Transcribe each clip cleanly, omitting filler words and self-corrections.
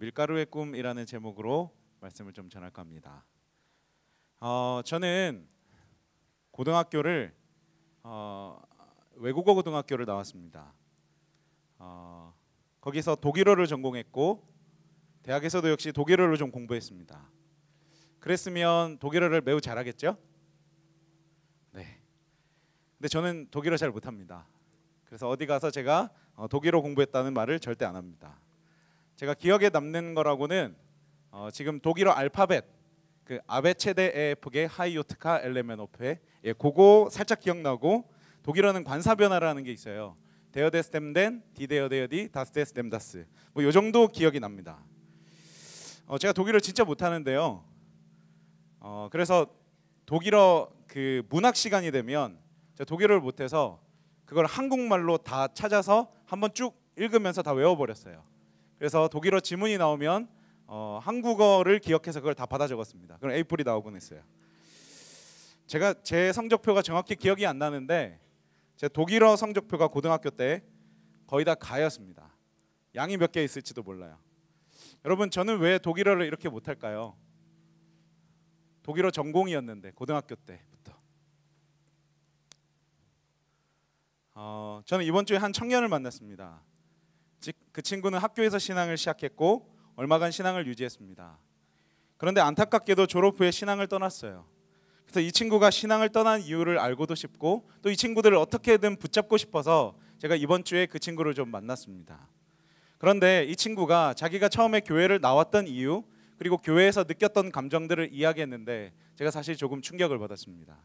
밀가루의 꿈이라는 제목으로 말씀을 좀 전할까 합니다. 저는 고등학교를 외국어 고등학교를 나왔습니다. 거기서 독일어를 전공했고 대학에서도 역시 독일어를 좀 공부했습니다. 그랬으면 독일어를 매우 잘하겠죠? 네. 근데 저는 독일어 잘 못합니다. 그래서 어디 가서 제가 독일어 공부했다는 말을 절대 안 합니다. 제가 기억에 남는 거라고는 지금 독일어 알파벳 그 아베체데 에프게 하이오트카 엘레멘오페 그거 살짝 기억나고 독일어는 관사 변화라는 게 있어요. 데어데스템덴 디데어데어디 다스데스뎀다스 뭐 요 정도 기억이 납니다. 제가 독일어 진짜 못하는데요. 그래서 독일어 그 문학 시간이 되면 제가 독일어를 못해서 그걸 한국말로 다 찾아서 한번 쭉 읽으면서 다 외워버렸어요. 그래서 독일어 지문이 나오면 한국어를 기억해서 그걸 다 받아 적었습니다. 그럼 A4이 나오곤 했어요. 제가 제 성적표가 정확히 기억이 안 나는데 제 독일어 성적표가 고등학교 때 거의 다 가였습니다. 양이 몇 개 있을지도 몰라요. 여러분 저는 왜 독일어를 이렇게 못할까요? 독일어 전공이었는데 고등학교 때부터. 저는 이번 주에 한 청년을 만났습니다. 그 친구는 학교에서 신앙을 시작했고 얼마간 신앙을 유지했습니다. 그런데 안타깝게도 졸업 후에 신앙을 떠났어요. 그래서 이 친구가 신앙을 떠난 이유를 알고도 싶고 또 이 친구들을 어떻게든 붙잡고 싶어서 제가 이번 주에 그 친구를 좀 만났습니다. 그런데 이 친구가 자기가 처음에 교회를 나왔던 이유 그리고 교회에서 느꼈던 감정들을 이야기했는데 제가 사실 조금 충격을 받았습니다.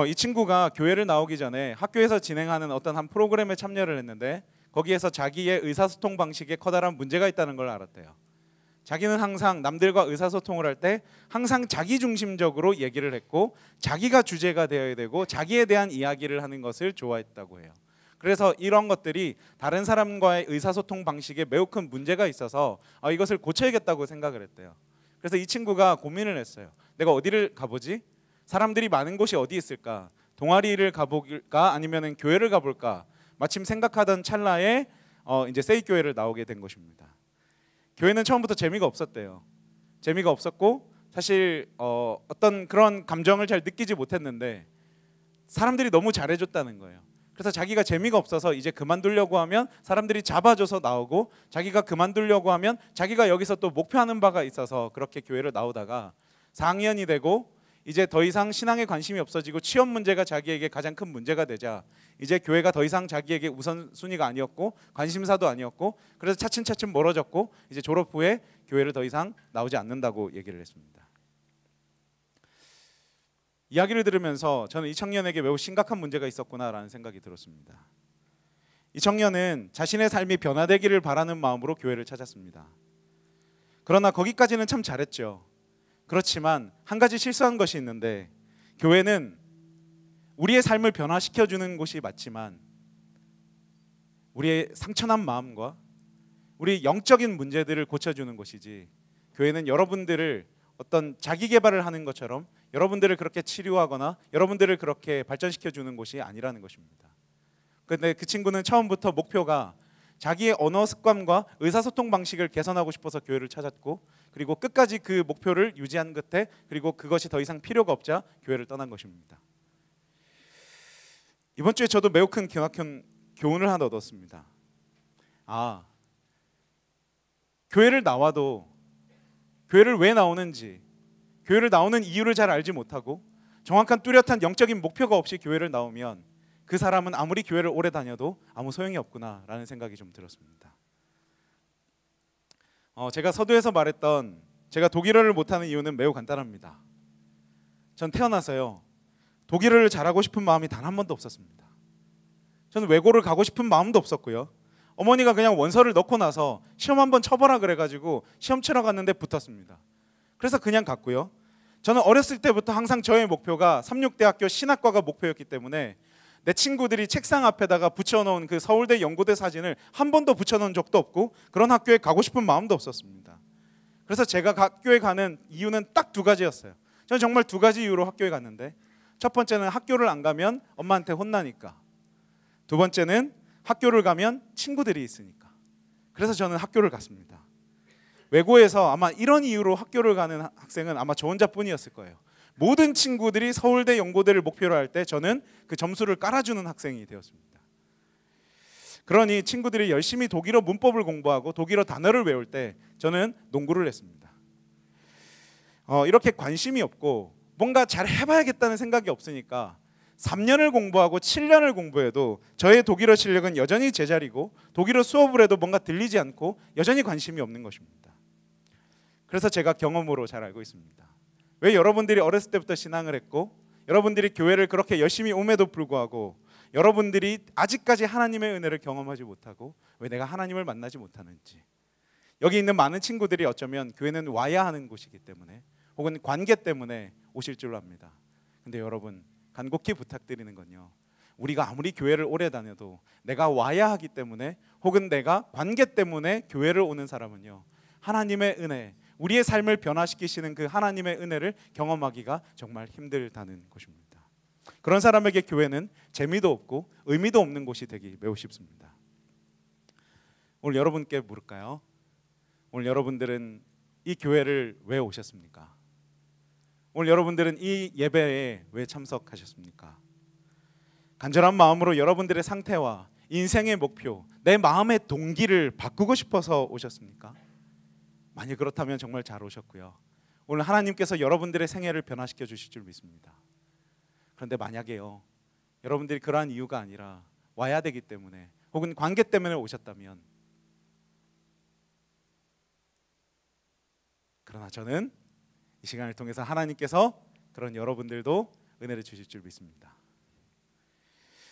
이 친구가 교회를 나오기 전에 학교에서 진행하는 어떤 한 프로그램에 참여를 했는데 거기에서 자기의 의사소통 방식에 커다란 문제가 있다는 걸 알았대요. 자기는 항상 남들과 의사소통을 할 때 항상 자기중심적으로 얘기를 했고 자기가 주제가 되어야 되고 자기에 대한 이야기를 하는 것을 좋아했다고 해요. 그래서 이런 것들이 다른 사람과의 의사소통 방식에 매우 큰 문제가 있어서 이것을 고쳐야겠다고 생각을 했대요. 그래서 이 친구가 고민을 했어요. 내가 어디를 가보지? 사람들이 많은 곳이 어디 있을까? 동아리를 가볼까? 아니면 교회를 가볼까? 마침 생각하던 찰나에 이제 세이교회를 나오게 된 것입니다. 교회는 처음부터 재미가 없었대요. 재미가 없었고 사실 어떤 그런 감정을 잘 느끼지 못했는데 사람들이 너무 잘해줬다는 거예요. 그래서 자기가 재미가 없어서 이제 그만두려고 하면 사람들이 잡아줘서 나오고 자기가 그만두려고 하면 자기가 여기서 또 목표하는 바가 있어서 그렇게 교회를 나오다가 4학년이 되고 이제 더 이상 신앙에 관심이 없어지고 취업 문제가 자기에게 가장 큰 문제가 되자 이제 교회가 더 이상 자기에게 우선순위가 아니었고 관심사도 아니었고 그래서 차츰차츰 멀어졌고 이제 졸업 후에 교회를 더 이상 나오지 않는다고 얘기를 했습니다. 이야기를 들으면서 저는 이 청년에게 매우 심각한 문제가 있었구나라는 생각이 들었습니다. 이 청년은 자신의 삶이 변화되기를 바라는 마음으로 교회를 찾았습니다. 그러나 거기까지는 참 잘했죠. 그렇지만 한 가지 실수한 것이 있는데 교회는 우리의 삶을 변화시켜주는 곳이 맞지만 우리의 상처난 마음과 우리 영적인 문제들을 고쳐주는 곳이지 교회는 여러분들을 어떤 자기 개발을 하는 것처럼 여러분들을 그렇게 치료하거나 여러분들을 그렇게 발전시켜주는 곳이 아니라는 것입니다. 그런데 그 친구는 처음부터 목표가 자기의 언어 습관과 의사소통 방식을 개선하고 싶어서 교회를 찾았고 그리고 끝까지 그 목표를 유지한 끝에 그리고 그것이 더 이상 필요가 없자 교회를 떠난 것입니다. 이번 주에 저도 매우 큰 교훈을 하나 얻었습니다. 교회를 나와도 교회를 왜 나오는지 교회를 나오는 이유를 잘 알지 못하고 정확한 뚜렷한 영적인 목표가 없이 교회를 나오면 그 사람은 아무리 교회를 오래 다녀도 아무 소용이 없구나라는 생각이 좀 들었습니다. 제가 서두에서 말했던 제가 독일어를 못하는 이유는 매우 간단합니다. 전 태어나서요 독일어를 잘하고 싶은 마음이 단 한 번도 없었습니다. 저는 외고를 가고 싶은 마음도 없었고요. 어머니가 그냥 원서를 넣고 나서 시험 한번 쳐보라 그래가지고 시험 치러 갔는데 붙었습니다. 그래서 그냥 갔고요. 저는 어렸을 때부터 항상 저의 목표가 삼육대학교 신학과가 목표였기 때문에 내 친구들이 책상 앞에다가 붙여놓은 그 서울대 연고대 사진을 한 번도 붙여놓은 적도 없고 그런 학교에 가고 싶은 마음도 없었습니다. 그래서 제가 학교에 가는 이유는 딱 두 가지였어요. 저는 정말 두 가지 이유로 학교에 갔는데 첫 번째는 학교를 안 가면 엄마한테 혼나니까 두 번째는 학교를 가면 친구들이 있으니까 그래서 저는 학교를 갔습니다. 외고에서 아마 이런 이유로 학교를 가는 학생은 아마 저 혼자뿐이었을 거예요. 모든 친구들이 서울대, 연고대를 목표로 할 때 저는 그 점수를 깔아주는 학생이 되었습니다. 그러니 친구들이 열심히 독일어 문법을 공부하고 독일어 단어를 외울 때 저는 농구를 했습니다. 이렇게 관심이 없고 뭔가 잘 해봐야겠다는 생각이 없으니까 3년을 공부하고 7년을 공부해도 저의 독일어 실력은 여전히 제자리고 독일어 수업을 해도 뭔가 들리지 않고 여전히 관심이 없는 것입니다. 그래서 제가 경험으로 잘 알고 있습니다. 왜 여러분들이 어렸을 때부터 신앙을 했고 여러분들이 교회를 그렇게 열심히 옴에도 불구하고 여러분들이 아직까지 하나님의 은혜를 경험하지 못하고 왜 내가 하나님을 만나지 못하는지. 여기 있는 많은 친구들이 어쩌면 교회는 와야 하는 곳이기 때문에 혹은 관계 때문에 오실 줄로 압니다. 근데 여러분 간곡히 부탁드리는 건요, 우리가 아무리 교회를 오래 다녀도 내가 와야 하기 때문에 혹은 내가 관계 때문에 교회를 오는 사람은요, 하나님의 은혜, 우리의 삶을 변화시키시는 그 하나님의 은혜를 경험하기가 정말 힘들다는 것입니다. 그런 사람에게 교회는 재미도 없고 의미도 없는 곳이 되기 매우 쉽습니다. 오늘 여러분께 물을까요? 오늘 여러분들은 이 교회를 왜 오셨습니까? 오늘 여러분들은 이 예배에 왜 참석하셨습니까? 간절한 마음으로 여러분들의 상태와 인생의 목표, 내 마음의 동기를 바꾸고 싶어서 오셨습니까? 만약 그렇다면 정말 잘 오셨고요. 오늘 하나님께서 여러분들의 생애를 변화시켜 주실 줄 믿습니다. 그런데 만약에요, 여러분들이 그러한 이유가 아니라 와야 되기 때문에 혹은 관계 때문에 오셨다면, 그러나 저는 이 시간을 통해서 하나님께서 그런 여러분들도 은혜를 주실 줄 믿습니다.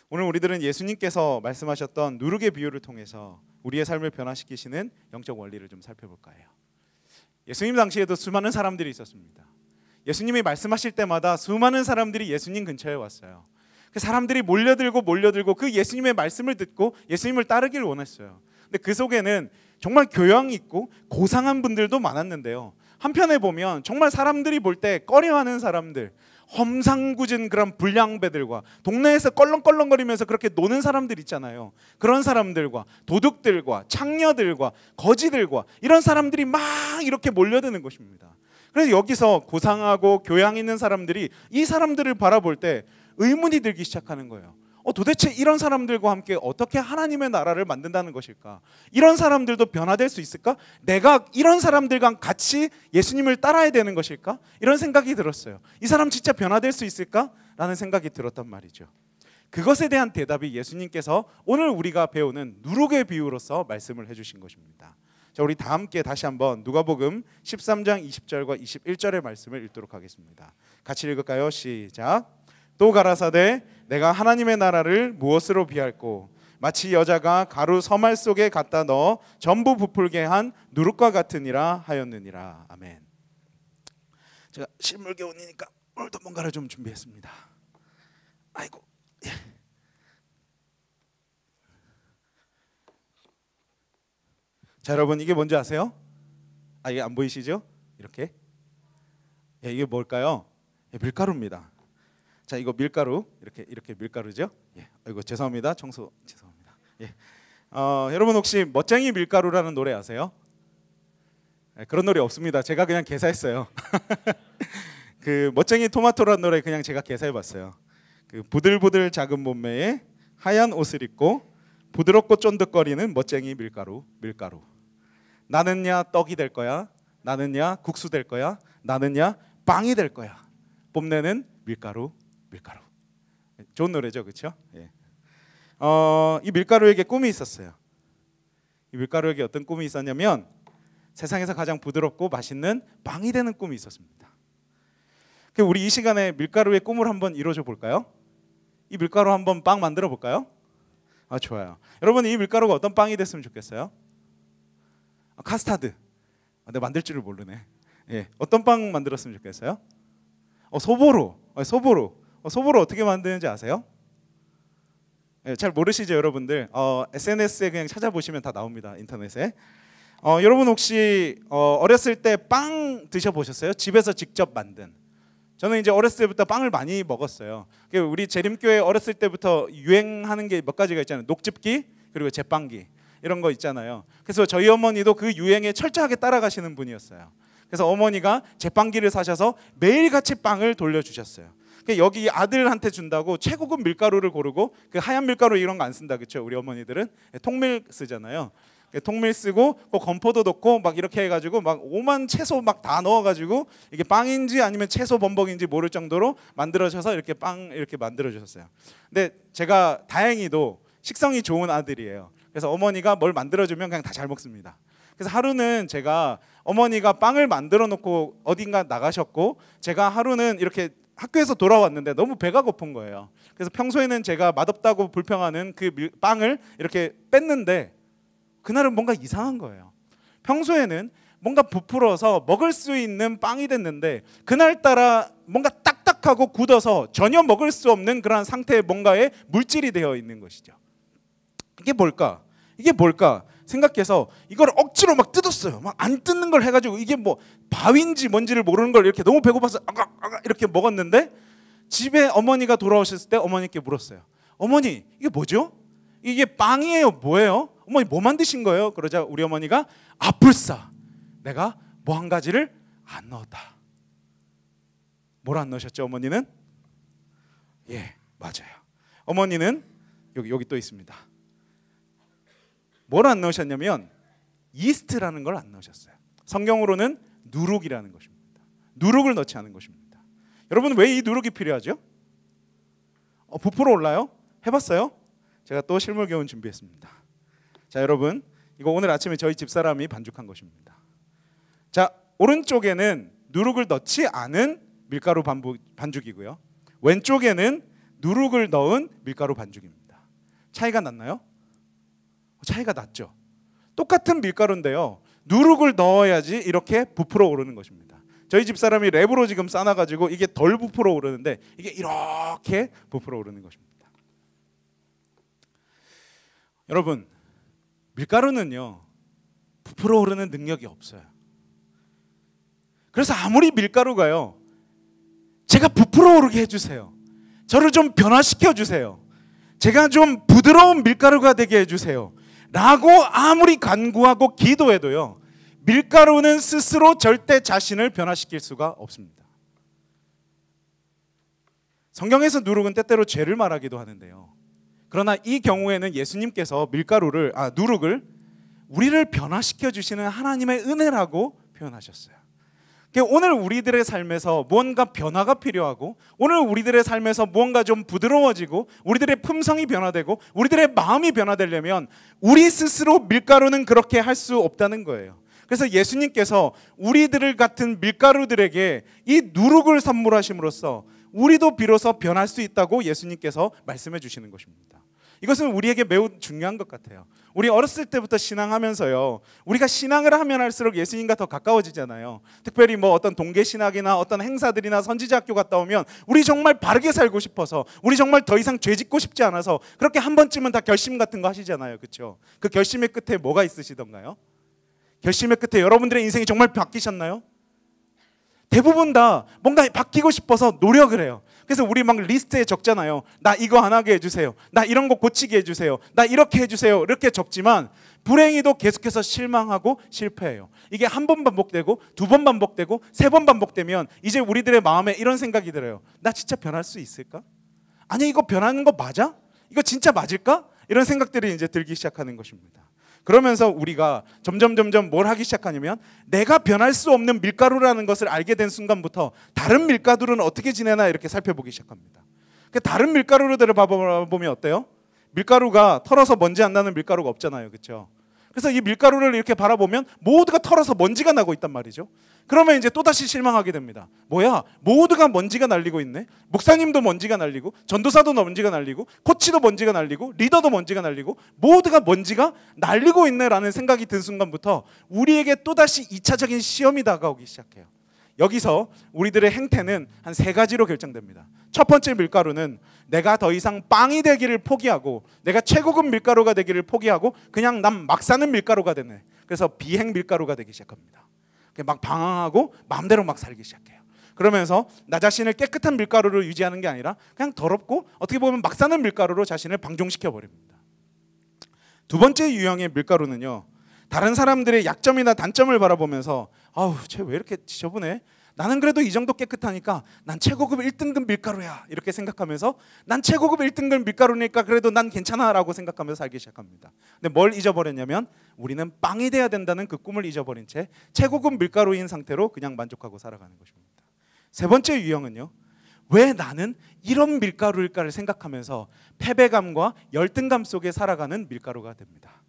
오늘 우리들은 예수님께서 말씀하셨던 누룩의 비유를 통해서 우리의 삶을 변화시키시는 영적 원리를 좀 살펴볼까 해요. 예수님 당시에도 수많은 사람들이 있었습니다. 예수님이 말씀하실 때마다 수많은 사람들이 예수님 근처에 왔어요. 그 사람들이 몰려들고 그 예수님의 말씀을 듣고 예수님을 따르길 원했어요. 근데 그 속에는 정말 교양 있고 고상한 분들도 많았는데요, 한편에 보면 정말 사람들이 볼 때 꺼려하는 사람들, 험상궂은 그런 불량배들과 동네에서 껄렁껄렁거리면서 그렇게 노는 사람들 있잖아요. 그런 사람들과 도둑들과 창녀들과 거지들과 이런 사람들이 막 이렇게 몰려드는 것입니다. 그래서 여기서 고상하고 교양 있는 사람들이 이 사람들을 바라볼 때 의문이 들기 시작하는 거예요. 도대체 이런 사람들과 함께 어떻게 하나님의 나라를 만든다는 것일까? 이런 사람들도 변화될 수 있을까? 내가 이런 사람들과 같이 예수님을 따라야 되는 것일까? 이런 생각이 들었어요. 이 사람 진짜 변화될 수 있을까? 라는 생각이 들었단 말이죠. 그것에 대한 대답이 예수님께서 오늘 우리가 배우는 누룩의 비유로서 말씀을 해주신 것입니다. 자, 우리 다 함께 다시 한번 누가복음 13장 20절과 21절의 말씀을 읽도록 하겠습니다. 같이 읽을까요? 시작. 또 가라사대 내가 하나님의 나라를 무엇으로 비할꼬? 마치 여자가 가루 서말 속에 갖다 넣어 전부 부풀게 한 누룩과 같으니라 하였느니라. 아멘. 제가 실물교훈이니까 오늘도 뭔가를 좀 준비했습니다. 아이고. 자, 여러분 이게 뭔지 아세요? 이게 안 보이시죠? 이렇게. 이게 뭘까요? 밀가루입니다. 자, 이거 밀가루, 이렇게 밀가루죠? 아이고 죄송합니다. 죄송합니다. 여러분 혹시 멋쟁이 밀가루라는 노래 아세요? 그런 노래 없습니다. 제가 그냥 개사했어요. 그 멋쟁이 토마토라는 노래 그냥 제가 개사해봤어요. 그 부들부들 작은 몸매에 하얀 옷을 입고 부드럽고 쫀득거리는 멋쟁이 밀가루. 나는야 떡이 될 거야. 나는야 국수 될 거야. 나는야 빵이 될 거야. 뽐내는 밀가루. 좋은 노래죠, 그렇죠? 이 밀가루에게 꿈이 있었어요. 이 밀가루에게 어떤 꿈이 있었냐면 세상에서 가장 부드럽고 맛있는 빵이 되는 꿈이 있었습니다. 우리 이 시간에 밀가루의 꿈을 한번 이루어줘 볼까요? 이 밀가루 한번 빵 만들어 볼까요? 좋아요. 여러분 이 밀가루가 어떤 빵이 됐으면 좋겠어요? 카스타드. 내가 만들 줄을 모르네. 어떤 빵 만들었으면 좋겠어요? 소보로. 소보로 어떻게 만드는지 아세요? 잘 모르시죠, 여러분들? SNS에 그냥 찾아보시면 다 나옵니다, 인터넷에. 여러분 혹시 어렸을 때 빵 드셔보셨어요? 집에서 직접 만든. 저는 이제 어렸을 때부터 빵을 많이 먹었어요. 우리 재림교회 어렸을 때부터 유행하는 게 몇 가지가 있잖아요. 녹즙기 그리고 제빵기. 이런 거 있잖아요. 그래서 저희 어머니도 그 유행에 철저하게 따라가시는 분이었어요. 그래서 어머니가 제빵기를 사셔서 매일같이 빵을 돌려주셨어요. 여기 아들한테 준다고 최고급 밀가루를 고르고 그 하얀 밀가루 이런 거 안 쓴다, 그렇죠? 우리 어머니들은 통밀 쓰잖아요. 통밀 쓰고 건포도 넣고 막 이렇게 해가지고 막 오만 채소 막 다 넣어가지고 이게 빵인지 아니면 채소 범벅인지 모를 정도로 만들어셔서 이렇게 빵 이렇게 만들어 주셨어요. 근데 제가 다행히도 식성이 좋은 아들이에요. 그래서 어머니가 뭘 만들어주면 그냥 다 잘 먹습니다. 그래서 하루는 제가 어머니가 빵을 만들어 놓고 어딘가 나가셨고 제가 하루는 이렇게 학교에서 돌아왔는데 너무 배가 고픈 거예요. 그래서 평소에는 제가 맛없다고 불평하는 그 빵을 이렇게 뺐는데 그날은 뭔가 이상한 거예요. 평소에는 뭔가 부풀어서 먹을 수 있는 빵이 됐는데 그날따라 뭔가 딱딱하고 굳어서 전혀 먹을 수 없는 그런 상태의 뭔가에 물질이 되어 있는 것이죠. 이게 뭘까? 이게 뭘까? 생각해서 이걸 억지로 막 뜯었어요. 막 안 뜯는 걸 해가지고 이게 뭐 밥인지 뭔지를 모르는 걸 이렇게 너무 배고파서 이렇게 먹었는데 집에 어머니가 돌아오셨을 때 어머니께 물었어요. 어머니 이게 뭐죠? 이게 빵이에요? 뭐예요? 어머니 뭐 만드신 거예요? 그러자 우리 어머니가 아플싸 내가 뭐 한 가지를 안 넣었다. 뭘 안 넣으셨죠 어머니는? 예 맞아요. 어머니는 여기 또 있습니다. 뭘 안 넣으셨냐면 이스트라는 걸 안 넣으셨어요. 성경으로는 누룩이라는 것입니다. 누룩을 넣지 않은 것입니다. 여러분 왜 이 누룩이 필요하죠? 부풀어 올라요? 해봤어요? 제가 또 실물 교훈 준비했습니다. 자 여러분 이거 오늘 아침에 저희 집사람이 반죽한 것입니다. 자 오른쪽에는 누룩을 넣지 않은 밀가루 반죽이고요. 왼쪽에는 누룩을 넣은 밀가루 반죽입니다. 차이가 났나요? 차이가 났죠. 똑같은 밀가루인데요. 누룩을 넣어야지 이렇게 부풀어 오르는 것입니다. 저희 집사람이 랩으로 지금 싸놔가지고 이게 덜 부풀어 오르는데 이게 이렇게 부풀어 오르는 것입니다. 여러분 밀가루는요 부풀어 오르는 능력이 없어요. 그래서 아무리 밀가루가요 제가 부풀어 오르게 해주세요. 저를 좀 변화시켜 주세요. 제가 좀 부드러운 밀가루가 되게 해주세요 라고 아무리 간구하고 기도해도요 밀가루는 스스로 절대 자신을 변화시킬 수가 없습니다. 성경에서 누룩은 때때로 죄를 말하기도 하는데요. 그러나 이 경우에는 예수님께서 누룩을 우리를 변화시켜 주시는 하나님의 은혜라고 표현하셨어요. 오늘 우리들의 삶에서 무언가 변화가 필요하고 오늘 우리들의 삶에서 무언가 좀 부드러워지고 우리들의 품성이 변화되고 우리들의 마음이 변화되려면 우리 스스로 밀가루는 그렇게 할 수 없다는 거예요. 그래서 예수님께서 우리들 같은 밀가루들에게 이 누룩을 선물하심으로써 우리도 비로소 변할 수 있다고 예수님께서 말씀해 주시는 것입니다. 이것은 우리에게 매우 중요한 것 같아요. 우리 어렸을 때부터 신앙하면서요 우리가 신앙을 하면 할수록 예수님과 더 가까워지잖아요. 특별히 뭐 어떤 동계신학이나 어떤 행사들이나 선지자 학교 갔다 오면 우리 정말 바르게 살고 싶어서 우리 정말 더 이상 죄 짓고 싶지 않아서 그렇게 한 번쯤은 다 결심 같은 거 하시잖아요. 그렇죠? 그 결심의 끝에 뭐가 있으시던가요? 결심의 끝에 여러분들의 인생이 정말 바뀌셨나요? 대부분 다 뭔가 바뀌고 싶어서 노력을 해요. 그래서 우리 막 리스트에 적잖아요. 나 이거 안 하게 해주세요. 나 이런 거 고치게 해주세요. 나 이렇게 해주세요. 이렇게 적지만 불행히도 계속해서 실망하고 실패해요. 이게 한 번 반복되고 두 번 반복되고 세 번 반복되면 이제 우리들의 마음에 이런 생각이 들어요. 나 진짜 변할 수 있을까? 아니 이거 변하는 거 맞아? 이거 진짜 맞을까? 이런 생각들이 이제 들기 시작하는 것입니다. 그러면서 우리가 점점 뭘 하기 시작하냐면 내가 변할 수 없는 밀가루라는 것을 알게 된 순간부터 다른 밀가루는 어떻게 지내나 이렇게 살펴보기 시작합니다. 다른 밀가루들을 봐보면 어때요? 밀가루가 털어서 먼지 안 나는 밀가루가 없잖아요. 그렇죠? 그래서 이 밀가루를 이렇게 바라보면 모두가 털어서 먼지가 나고 있단 말이죠. 그러면 이제 또다시 실망하게 됩니다. 뭐야? 모두가 먼지가 날리고 있네. 목사님도 먼지가 날리고 전도사도 먼지가 날리고 코치도 먼지가 날리고 리더도 먼지가 날리고 모두가 먼지가 날리고 있네라는 생각이 든 순간부터 우리에게 또다시 2차적인 시험이 다가오기 시작해요. 여기서 우리들의 행태는 한 세 가지로 결정됩니다. 첫 번째 밀가루는 내가 더 이상 빵이 되기를 포기하고 내가 최고급 밀가루가 되기를 포기하고 그냥 난 막 사는 밀가루가 되네. 그래서 비행 밀가루가 되기 시작합니다. 막 방황하고 마음대로 막 살기 시작해요. 그러면서 나 자신을 깨끗한 밀가루로 유지하는 게 아니라 그냥 더럽고 어떻게 보면 막 사는 밀가루로 자신을 방종시켜 버립니다. 두 번째 유형의 밀가루는요, 다른 사람들의 약점이나 단점을 바라보면서 아우 쟤 왜 이렇게 지저분해? 나는 그래도 이 정도 깨끗하니까 난 최고급 1등급 밀가루야 이렇게 생각하면서 난 최고급 1등급 밀가루니까 그래도 난 괜찮아 라고 생각하면서 살기 시작합니다. 근데 뭘 잊어버렸냐면 우리는 빵이 돼야 된다는 그 꿈을 잊어버린 채 최고급 밀가루인 상태로 그냥 만족하고 살아가는 것입니다. 세 번째 유형은요, 왜 나는 이런 밀가루일까를 생각하면서 패배감과 열등감 속에 살아가는 밀가루가 됩니다.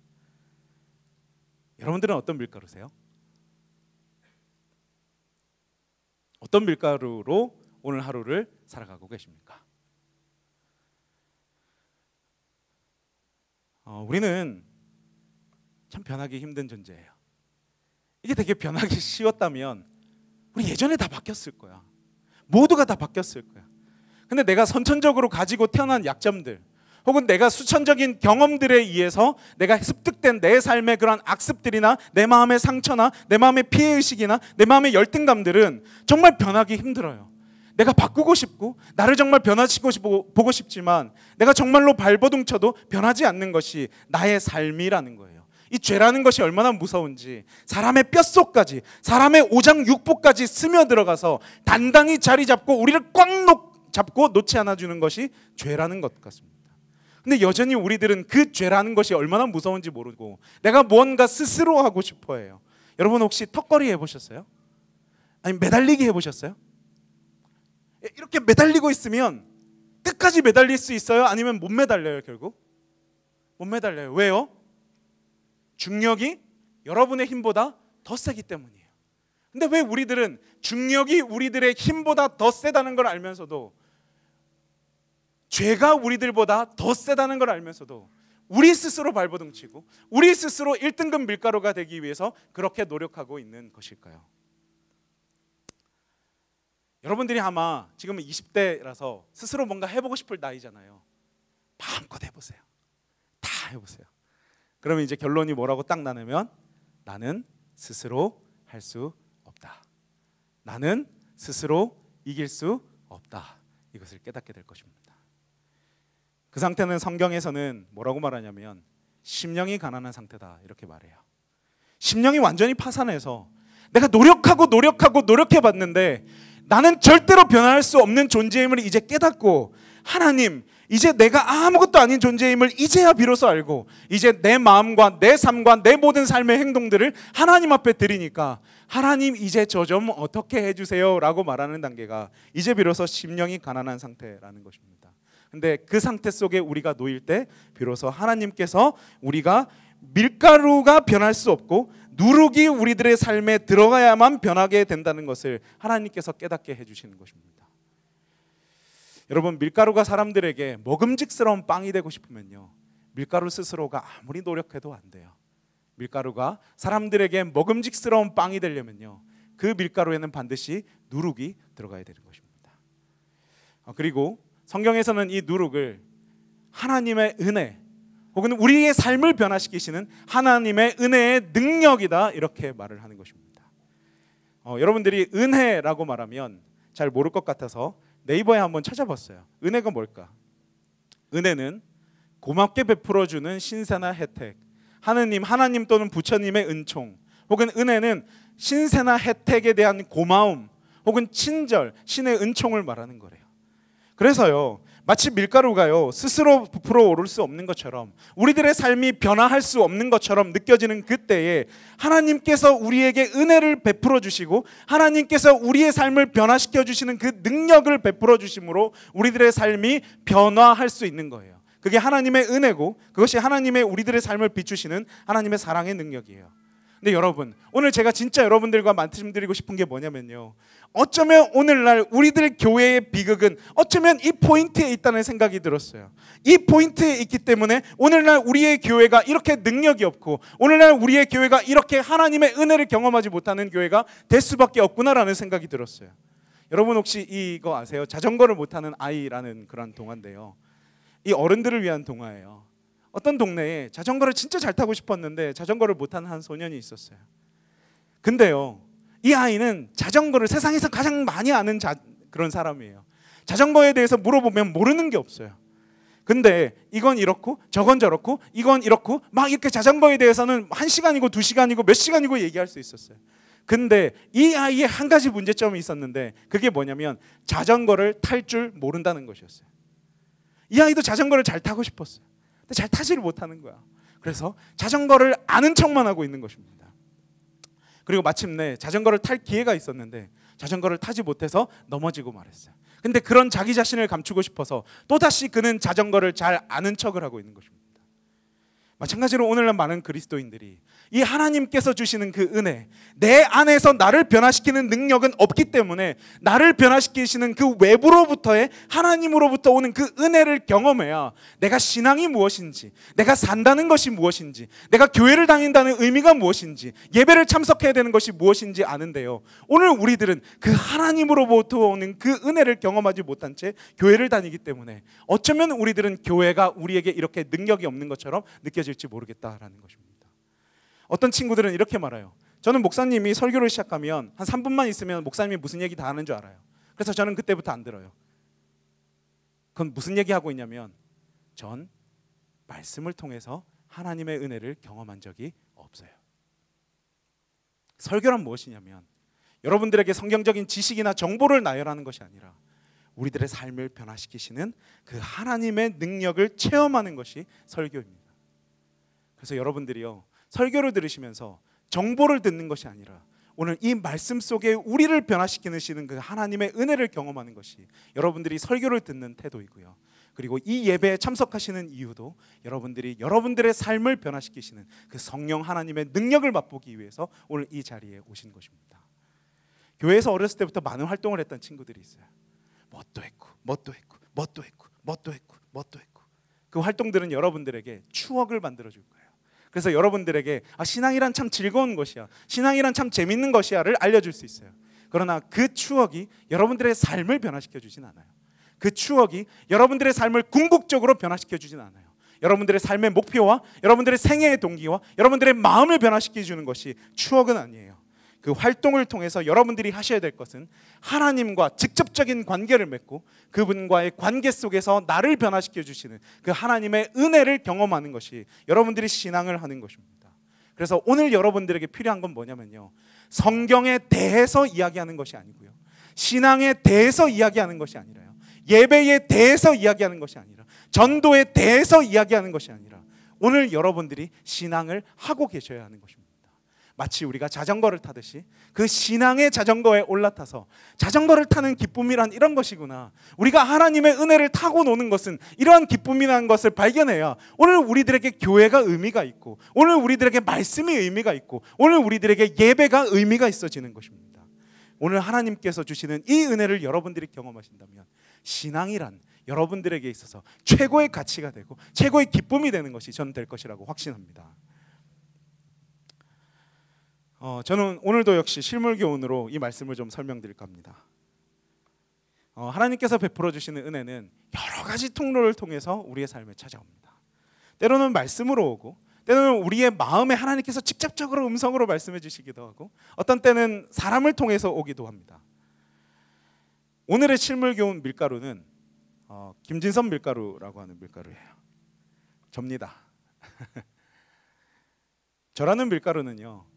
여러분들은 어떤 밀가루세요? 어떤 밀가루로 오늘 하루를 살아가고 계십니까? 우리는 참 변하기 힘든 존재예요. 이게 되게 변하기 쉬웠다면 우리 예전에 다 바뀌었을 거야. 모두가 다 바뀌었을 거야. 근데 내가 선천적으로 가지고 태어난 약점들, 혹은 내가 수천적인 경험들에 의해서 내가 습득된 내 삶의 그런 악습들이나 내 마음의 상처나 내 마음의 피해의식이나 내 마음의 열등감들은 정말 변하기 힘들어요. 내가 바꾸고 싶고 나를 정말 변화시키고 보고 싶지만 내가 정말로 발버둥 쳐도 변하지 않는 것이 나의 삶이라는 거예요. 이 죄라는 것이 얼마나 무서운지, 사람의 뼛속까지, 사람의 오장육부까지 스며들어가서 단단히 자리 잡고 우리를 꽉 잡고 놓지 않아주는 것이 죄라는 것 같습니다. 근데 여전히 우리들은 그 죄라는 것이 얼마나 무서운지 모르고 내가 무언가 스스로 하고 싶어 해요. 여러분 혹시 턱걸이 해보셨어요? 아니 매달리기 해보셨어요? 이렇게 매달리고 있으면 끝까지 매달릴 수 있어요? 아니면 못 매달려요? 결국 못 매달려요. 왜요? 중력이 여러분의 힘보다 더 세기 때문이에요. 근데 왜 우리들은 중력이 우리들의 힘보다 더 세다는 걸 알면서도, 죄가 우리들보다 더 세다는 걸 알면서도 우리 스스로 발버둥 치고 우리 스스로 1등급 밀가루가 되기 위해서 그렇게 노력하고 있는 것일까요? 여러분들이 아마 지금은 20대라서 스스로 뭔가 해보고 싶을 나이잖아요. 마음껏 해보세요. 다 해보세요. 그러면 이제 결론이 뭐라고 딱 나누면 나는 스스로 할 수 없다. 나는 스스로 이길 수 없다. 이것을 깨닫게 될 것입니다. 그 상태는 성경에서는 뭐라고 말하냐면 심령이 가난한 상태다 이렇게 말해요. 심령이 완전히 파산해서 내가 노력해봤는데 나는 절대로 변화할 수 없는 존재임을 이제 깨닫고, 하나님 이제 내가 아무것도 아닌 존재임을 이제야 비로소 알고 이제 내 마음과 내 삶과 내 모든 삶의 행동들을 하나님 앞에 드리니까 하나님 이제 저 좀 어떻게 해주세요 라고 말하는 단계가 이제 비로소 심령이 가난한 상태라는 것입니다. 근데 그 상태 속에 우리가 놓일 때 비로소 하나님께서 우리가 밀가루가 변할 수 없고 누룩이 우리들의 삶에 들어가야만 변하게 된다는 것을 하나님께서 깨닫게 해주시는 것입니다. 여러분, 밀가루가 사람들에게 먹음직스러운 빵이 되고 싶으면요, 밀가루 스스로가 아무리 노력해도 안 돼요. 밀가루가 사람들에게 먹음직스러운 빵이 되려면요, 그 밀가루에는 반드시 누룩이 들어가야 되는 것입니다. 그리고 성경에서는 이 누룩을 하나님의 은혜 혹은 우리의 삶을 변화시키시는 하나님의 은혜의 능력이다 이렇게 말을 하는 것입니다. 여러분들이 은혜라고 말하면 잘 모를 것 같아서 네이버에 한번 찾아봤어요. 은혜가 뭘까? 은혜는 고맙게 베풀어주는 신세나 혜택, 하나님 또는 부처님의 은총, 혹은 은혜는 신세나 혜택에 대한 고마움 혹은 친절, 신의 은총을 말하는 거래요. 그래서요, 마치 밀가루가요 스스로 부풀어 오를 수 없는 것처럼 우리들의 삶이 변화할 수 없는 것처럼 느껴지는 그때에 하나님께서 우리에게 은혜를 베풀어 주시고 하나님께서 우리의 삶을 변화시켜 주시는 그 능력을 베풀어 주심으로 우리들의 삶이 변화할 수 있는 거예요. 그게 하나님의 은혜고 그것이 하나님의 우리들의 삶을 비추시는 하나님의 사랑의 능력이에요. 근데 여러분, 오늘 제가 진짜 여러분들과 말씀드리고 싶은 게 뭐냐면요, 어쩌면 오늘날 우리들 교회의 비극은 어쩌면 이 포인트에 있다는 생각이 들었어요. 이 포인트에 있기 때문에 오늘날 우리의 교회가 이렇게 능력이 없고 오늘날 우리의 교회가 이렇게 하나님의 은혜를 경험하지 못하는 교회가 될 수밖에 없구나라는 생각이 들었어요. 여러분 혹시 이거 아세요? 자전거를 못하는 아이라는 그런 동화인데요, 이 어른들을 위한 동화예요. 어떤 동네에 자전거를 진짜 잘 타고 싶었는데 자전거를 못하는 한 소년이 있었어요. 근데요, 이 아이는 자전거를 세상에서 가장 많이 아는 그런 사람이에요. 자전거에 대해서 물어보면 모르는 게 없어요. 근데 이건 이렇고 저건 저렇고 이건 이렇고 막 이렇게 자전거에 대해서는 1시간이고 2시간이고 몇 시간이고 얘기할 수 있었어요. 근데 이 아이의 한 가지 문제점이 있었는데 그게 뭐냐면 자전거를 탈 줄 모른다는 것이었어요. 이 아이도 자전거를 잘 타고 싶었어요. 근데 잘 타지를 못하는 거야. 그래서 자전거를 아는 척만 하고 있는 것입니다. 그리고 마침내 자전거를 탈 기회가 있었는데 자전거를 타지 못해서 넘어지고 말았어요. 근데 그런 자기 자신을 감추고 싶어서 또다시 그는 자전거를 잘 아는 척을 하고 있는 것입니다. 마찬가지로 오늘날 많은 그리스도인들이 이 하나님께서 주시는 그 은혜, 내 안에서 나를 변화시키는 능력은 없기 때문에 나를 변화시키시는 그 외부로부터의 하나님으로부터 오는 그 은혜를 경험해야 내가 신앙이 무엇인지, 내가 산다는 것이 무엇인지, 내가 교회를 다닌다는 의미가 무엇인지, 예배를 참석해야 되는 것이 무엇인지 아는데요, 오늘 우리들은 그 하나님으로부터 오는 그 은혜를 경험하지 못한 채 교회를 다니기 때문에 어쩌면 우리들은 교회가 우리에게 이렇게 능력이 없는 것처럼 느껴질지 모르겠다라는 것입니다. 어떤 친구들은 이렇게 말해요. 저는 목사님이 설교를 시작하면 한 3분만 있으면 목사님이 무슨 얘기 다 하는 줄 알아요. 그래서 저는 그때부터 안 들어요. 그건 무슨 얘기하고 있냐면 전 말씀을 통해서 하나님의 은혜를 경험한 적이 없어요. 설교란 무엇이냐면 여러분들에게 성경적인 지식이나 정보를 나열하는 것이 아니라 우리들의 삶을 변화시키시는 그 하나님의 능력을 체험하는 것이 설교입니다. 그래서 여러분들이요, 설교를 들으시면서 정보를 듣는 것이 아니라 오늘 이 말씀 속에 우리를 변화시키시는 그 하나님의 은혜를 경험하는 것이 여러분들이 설교를 듣는 태도이고요. 그리고 이 예배에 참석하시는 이유도 여러분들이 여러분들의 삶을 변화시키시는 그 성령 하나님의 능력을 맛보기 위해서 오늘 이 자리에 오신 것입니다. 교회에서 어렸을 때부터 많은 활동을 했던 친구들이 있어요. 뭣도 했고 그 활동들은 여러분들에게 추억을 만들어줄 거예요. 그래서 여러분들에게 신앙이란 참 즐거운 것이야, 신앙이란 참 재밌는 것이야를 알려줄 수 있어요. 그러나 그 추억이 여러분들의 삶을 변화시켜 주진 않아요. 그 추억이 여러분들의 삶을 궁극적으로 변화시켜 주진 않아요. 여러분들의 삶의 목표와 여러분들의 생애의 동기와 여러분들의 마음을 변화시켜 주는 것이 추억은 아니에요. 그 활동을 통해서 여러분들이 하셔야 될 것은 하나님과 직접적인 관계를 맺고 그분과의 관계 속에서 나를 변화시켜 주시는 그 하나님의 은혜를 경험하는 것이 여러분들이 신앙을 하는 것입니다. 그래서 오늘 여러분들에게 필요한 건 뭐냐면요, 성경에 대해서 이야기하는 것이 아니고요, 신앙에 대해서 이야기하는 것이 아니라요, 예배에 대해서 이야기하는 것이 아니라, 전도에 대해서 이야기하는 것이 아니라 오늘 여러분들이 신앙을 하고 계셔야 하는 것입니다. 마치 우리가 자전거를 타듯이 그 신앙의 자전거에 올라타서 자전거를 타는 기쁨이란 이런 것이구나, 우리가 하나님의 은혜를 타고 노는 것은 이러한 기쁨이라는 것을 발견해야 오늘 우리들에게 교회가 의미가 있고, 오늘 우리들에게 말씀이 의미가 있고, 오늘 우리들에게 예배가 의미가 있어지는 것입니다. 오늘 하나님께서 주시는 이 은혜를 여러분들이 경험하신다면 신앙이란 여러분들에게 있어서 최고의 가치가 되고 최고의 기쁨이 되는 것이 저는 될 것이라고 확신합니다. 저는 오늘도 역시 실물교훈으로 이 말씀을 좀 설명드릴까 합니다. 하나님께서 베풀어 주시는 은혜는 여러 가지 통로를 통해서 우리의 삶에 찾아옵니다. 때로는 말씀으로 오고, 때로는 우리의 마음에 하나님께서 직접적으로 음성으로 말씀해 주시기도 하고, 어떤 때는 사람을 통해서 오기도 합니다. 오늘의 실물교훈 밀가루는 김진선 밀가루라고 하는 밀가루예요. 접니다. 저라는 밀가루는요,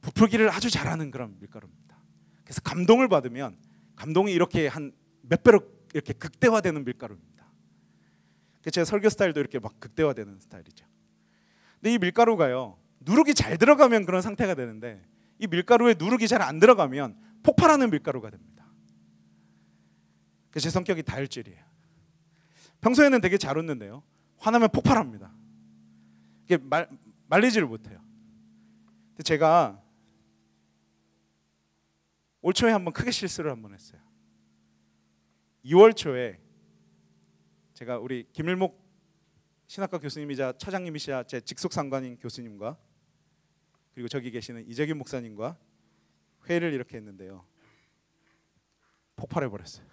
부풀기를 아주 잘하는 그런 밀가루입니다. 그래서 감동을 받으면 감동이 이렇게 한 몇 배로 이렇게 극대화되는 밀가루입니다. 제 설교 스타일도 이렇게 막 극대화되는 스타일이죠. 근데 이 밀가루가요, 누룩이 잘 들어가면 그런 상태가 되는데 이 밀가루에 누룩이 잘 안 들어가면 폭발하는 밀가루가 됩니다. 제 성격이 다혈질이에요. 평소에는 되게 잘 웃는데요, 화나면 폭발합니다. 이게 말리지를 못해요. 근데 제가 올 초에 한번 크게 실수를 한번 했어요. 2월 초에 제가 우리 김일목 신학과 교수님이자 처장님이시자 제 직속 상관인 교수님과 그리고 저기 계시는 이재균 목사님과 회의를 이렇게 했는데요, 폭발해 버렸어요.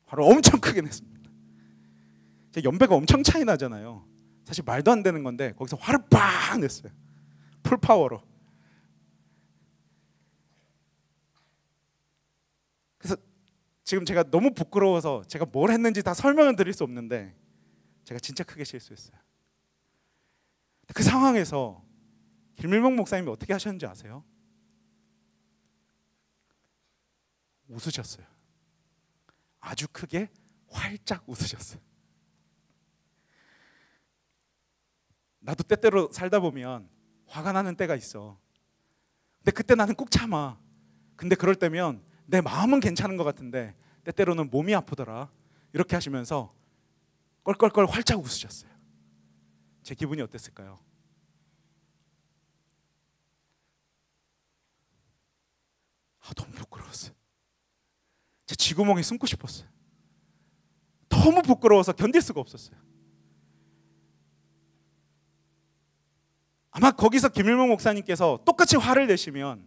화를 엄청 크게 냈습니다. 제 연배가 엄청 차이 나잖아요. 사실 말도 안 되는 건데 거기서 화를 빡 냈어요. 풀파워로. 그래서 지금 제가 너무 부끄러워서 제가 뭘 했는지 다 설명을 드릴 수 없는데, 제가 진짜 크게 실수했어요. 그 상황에서 김일봉 목사님이 어떻게 하셨는지 아세요? 웃으셨어요. 아주 크게 활짝 웃으셨어요. 나도 때때로 살다 보면 화가 나는 때가 있어. 근데 그때 나는 꼭 참아. 근데 그럴 때면 내 마음은 괜찮은 것 같은데 때때로는 몸이 아프더라. 이렇게 하시면서 껄껄껄 활짝 웃으셨어요. 제 기분이 어땠을까요? 너무 부끄러웠어요. 제 쥐구멍에 숨고 싶었어요. 너무 부끄러워서 견딜 수가 없었어요. 아마 거기서 김일봉 목사님께서 똑같이 화를 내시면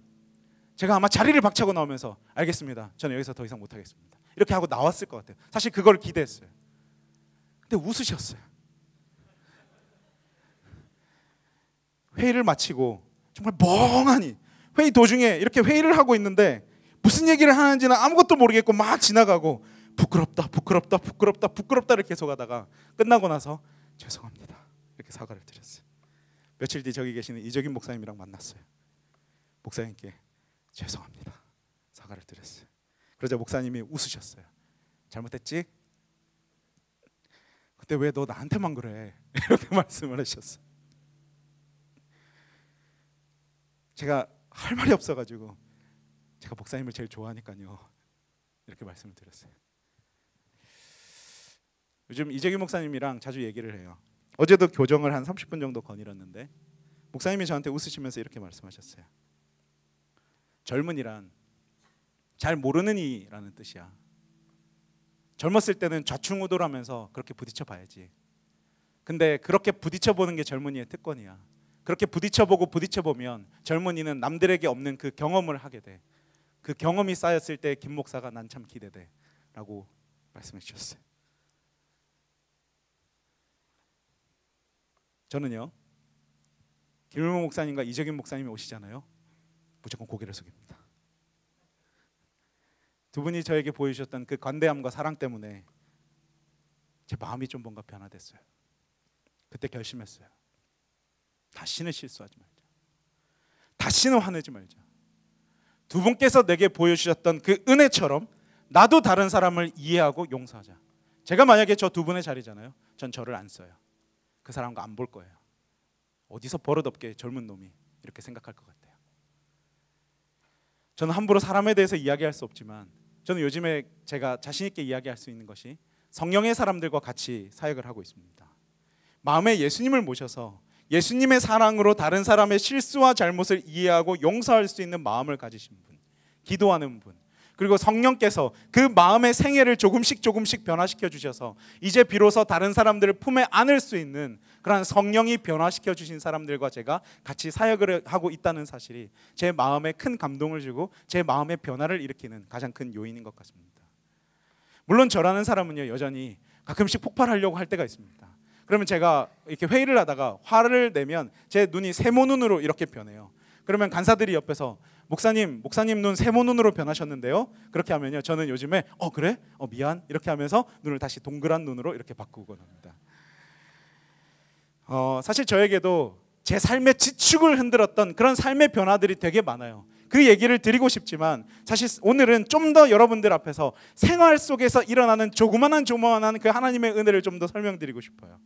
제가 아마 자리를 박차고 나오면서 알겠습니다. 저는 여기서 더 이상 못하겠습니다. 이렇게 하고 나왔을 것 같아요. 사실 그걸 기대했어요. 근데 웃으셨어요. 회의를 마치고 정말 멍하니 회의 도중에 이렇게 회의를 하고 있는데 무슨 얘기를 하는지는 아무것도 모르겠고 막 지나가고 부끄럽다 부끄럽다 부끄럽다 부끄럽다를 계속 하다가 끝나고 나서 죄송합니다 이렇게 사과를 드렸어요. 며칠 뒤 저기 계시는 이적인 목사님이랑 만났어요. 목사님께 죄송합니다 사과를 드렸어요. 그러자 목사님이 웃으셨어요. 잘못했지? 그때 왜 너 나한테만 그래? 이렇게 말씀을 하셨어요. 제가 할 말이 없어가지고 제가 목사님을 제일 좋아하니까요 이렇게 말씀을 드렸어요. 요즘 이재규 목사님이랑 자주 얘기를 해요. 어제도 교정을 한 30분 정도 거닐었는데 목사님이 저한테 웃으시면서 이렇게 말씀하셨어요. 젊은이란 잘 모르는 이라는 뜻이야. 젊었을 때는 좌충우돌하면서 그렇게 부딪혀 봐야지. 근데 그렇게 부딪혀 보는 게 젊은이의 특권이야. 그렇게 부딪혀보고 부딪혀보면 젊은이는 남들에게 없는 그 경험을 하게 돼. 그 경험이 쌓였을 때 김 목사가 난 참 기대돼 라고 말씀해 주셨어요. 저는요 김일봉 목사님과 이적인 목사님이 오시잖아요. 무조건 고개를 숙입니다. 두 분이 저에게 보여주셨던 그 관대함과 사랑 때문에 제 마음이 좀 뭔가 변화됐어요. 그때 결심했어요. 다시는 실수하지 말자. 다시는 화내지 말자. 두 분께서 내게 보여주셨던 그 은혜처럼 나도 다른 사람을 이해하고 용서하자. 제가 만약에 저 두 분의 자리잖아요. 전 저를 안 써요. 그 사람과 안 볼 거예요. 어디서 버릇없게 젊은 놈이 이렇게 생각할 것 같아요. 저는 함부로 사람에 대해서 이야기할 수 없지만 저는 요즘에 제가 자신 있게 이야기할 수 있는 것이 성령의 사람들과 같이 사역을 하고 있습니다. 마음에 예수님을 모셔서 예수님의 사랑으로 다른 사람의 실수와 잘못을 이해하고 용서할 수 있는 마음을 가지신 분, 기도하는 분, 그리고 성령께서 그 마음의 생애를 조금씩 변화시켜 주셔서 이제 비로소 다른 사람들을 품에 안을 수 있는 그런 성령이 변화시켜 주신 사람들과 제가 같이 사역을 하고 있다는 사실이 제 마음에 큰 감동을 주고 제 마음의 변화를 일으키는 가장 큰 요인인 것 같습니다. 물론 저라는 사람은요 여전히 가끔씩 폭발하려고 할 때가 있습니다. 그러면 제가 이렇게 회의를 하다가 화를 내면 제 눈이 세모 눈으로 이렇게 변해요. 그러면 간사들이 옆에서 목사님 눈 세모 눈으로 변하셨는데요. 그렇게 하면요 저는 요즘에 그래? 미안 이렇게 하면서 눈을 다시 동그란 눈으로 이렇게 바꾸곤 합니다. 사실 저에게도 제 삶의 지축을 흔들었던 그런 삶의 변화들이 되게 많아요. 그 얘기를 드리고 싶지만 사실 오늘은 좀 더 여러분들 앞에서 생활 속에서 일어나는 조그만한 그 하나님의 은혜를 좀 더 설명드리고 싶어요.